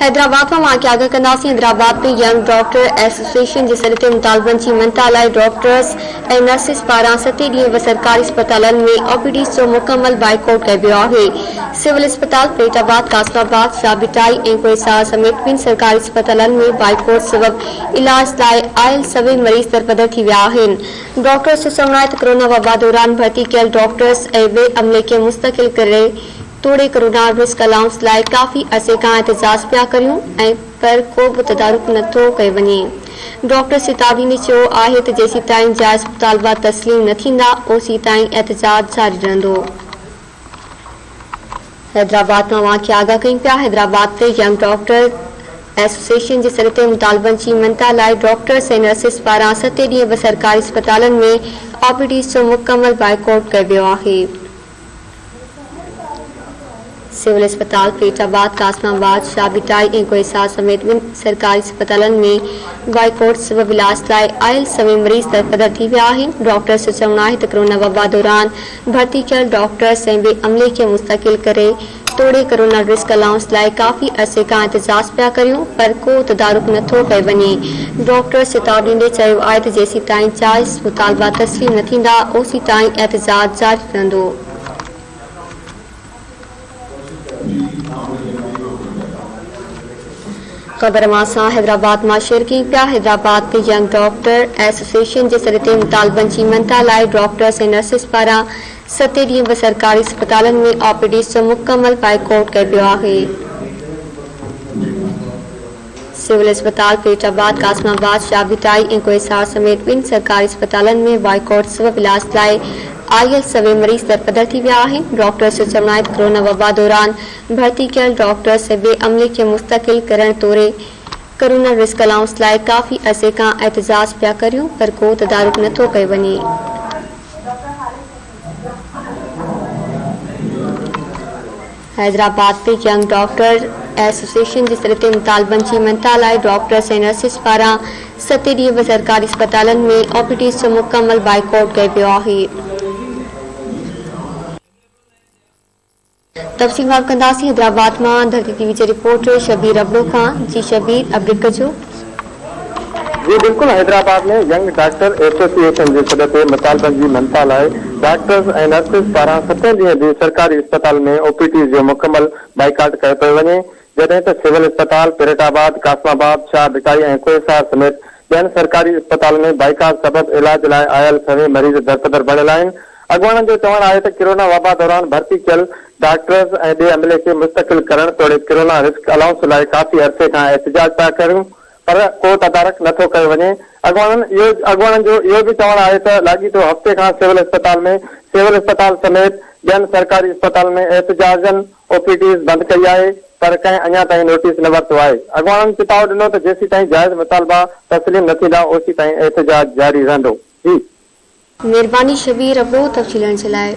हैदराबाद में वाक़िया आगाह कंदासीं। हैदराबाद में यंग डॉक्टर एसोसिएशन जे सरिते मुतालबनि जी मन्ता लाइ डॉक्टर्स ऐं नर्सिस पारां 7 ॾींहं बि सरकारी अस्पतालनि में ओपीडीज़ जो मुकमल बाइकआउट कयो वियो आहे। सिविल अस्पताल फरीदाबाद, कासमाबाद, शाबिटाई ऐं कोहिसार समेत ॿिनि सरकारी अस्पतालनि में बाइकआउट सबबि इलाज लाइ आयल सभई मरीज़ दरबदर थी विया आहिनि। डॉक्टर्स जो चवणु आहे त कोरोना वबा दौरान भर्ती कयल डॉक्टर्स ऐं ॿिए अमले खे मुस्तकिल करे तोड़े कोरोना रिस्क अलाउंस लाइ काफ़ी अरसे खां एहतजाज पिया करियूं ऐं पर को बि तदारुक नथो कयो वञे। डॉक्टर सिताबी ने चयो आहे त जेसीं ताईं जाइज़ मुतालबा तस्लीम न थींदा ओसीं ताईं एहतजाज जारी रहंदो। हैदराबाद में वाक़िया आगाह कयूं पिया। हैदराबाद में यंग डॉक्टर एसोसिएशन जे सरिते मुतालबनि जी मन्ता लाइ डॉक्टर्स ऐं नर्सिस पारां 7 ॾींहं बि सरकारी अस्पतालनि में ओपीडीज़ जो मुकमल बाइकआउट कयो वियो आहे। सिविल अस्पताल फरीदाबाद, कासमाबाद, शाबिटाई ऐं कोहिसार समेत ॿिनि सरकारी अस्पतालनि में बाइकआउट सबबि इलाज लाइ आयल सभई मरीज़ दरबदर थी विया आहिनि। डॉक्टर्स जो चवणु आहे त कोरोना वबा दौरान भर्ती कयल डॉक्टर्स ऐं ॿिए अमले खे मुस्तकिल करे तोड़े कोरोना रिस्क अलाउंस लाइ काफ़ी अरसे खां एहतजाज पिया करियूं पर को तदारुक नथो कयो वञे। डॉक्टर सिताबी ने चयो आहे त जेसीं ताईं जाइज़ मुतालबा तस्लीम न थींदा ओसीं ताईं एहतजाज जारी रहंदो। ख़बर मां हैदराबाद मां शेयर कयूं पिया। हैदराबाद में यंग डॉक्टर एसोसिएशन जे सरिते मुतालबनि जी मन्ता लाइ डॉक्टर्स ऐं नर्सिस पारां 7 ॾींहं बि सरकारी अस्पतालनि में ओपीडीज़ जो मुकमल बाइकआउट कयो वियो आहे। सिविल अस्पताल फरीदाबाद, कासमाबाद, शाबिटाई ऐं कोहिसार समेत ॿिनि सरकारी अस्पतालनि में बाइकआउट सबबि इलाज लाइ आयल सभई मरीज़ दरबदर थी विया आहिनि। डॉक्टर्स जो चवणु आहे त कोरोना वबा दौरान भर्ती कयल डॉक्टर्स ऐं ॿिए अमले खे मुस्तकिल करण तोड़े कोरोना रिस्क अलाउंस लाइ काफ़ी अरसे खां एहतजाज पिया करियूं पर को तदारुक नथो कयो वञे। हैदराबाद में यंग डॉक्टर एसोसिएशन जे सरिते मुतालबनि जी मन्ता लाइ डॉक्टर्स ऐं नर्सिस पारां 7 ॾींहं बि सरकारी अस्पतालनि में ओपीडीज़ जो मुकमल बाइकआउट कयो वियो आहे। तफ़सील कंदासीं। हैदराबाद में धरती टीवी के रिपोर्टर शबीर अबड़ो खां। जी शबीर, अपडेट कजो। जी बिल्कुल, हैदराबाद में यंग डॉक्टर एसोसिएशन के सदस्य मुतालबनि जी मन्ता लाइ डॉक्टर्स ऐं नर्सिस पारां 7 ॾींहं जी सरकारी अस्पताल में ओपीडी जो मुकमल बाइकाट कयो पियो वञे, जॾहिं त सिविल अस्पताल फरीदाबाद, कासमाबाद, शाबिटाई ऐं कोहिसार समेत ॿियनि सरकारी अस्पताल में बाइकाट सबबि इलाज लाइ आयल सभई मरीज़ दरबदर बणियल आहिनि। अॻुवाणनि जो चवणु आहे त कोरोना वबा दौरान भर्ती कयल डॉक्टर्स ऐं ॿिए अमले खे मुस्तकिल करण तोड़े कोरोना रिस्क अलाउंस लाइ काफ़ी अरसे खां एहतजाज पिया करियूं पर को तदारक नथो कयो वञे। अॻुवाणनि जो इहो बि चवणु आहे त लाॻीतो हफ़्ते खां सिविल अस्पताल समेत ॿियनि सरकारी अस्पताल में एहतजाजनि ओपीडीज़ बंदि कई आहे पर कंहिं अञा ताईं नोटिस न वरितो आहे। अॻुवाणनि चिताव ॾिनो त जेसीं ताईं जाइज़ मुतालबा तस्लीम न थींदा ओसीं ताईं एहतजाज जारी रहंदो। जी मेहरबानी शबीर अबड़ो तफ़सीलनि जे लाइ।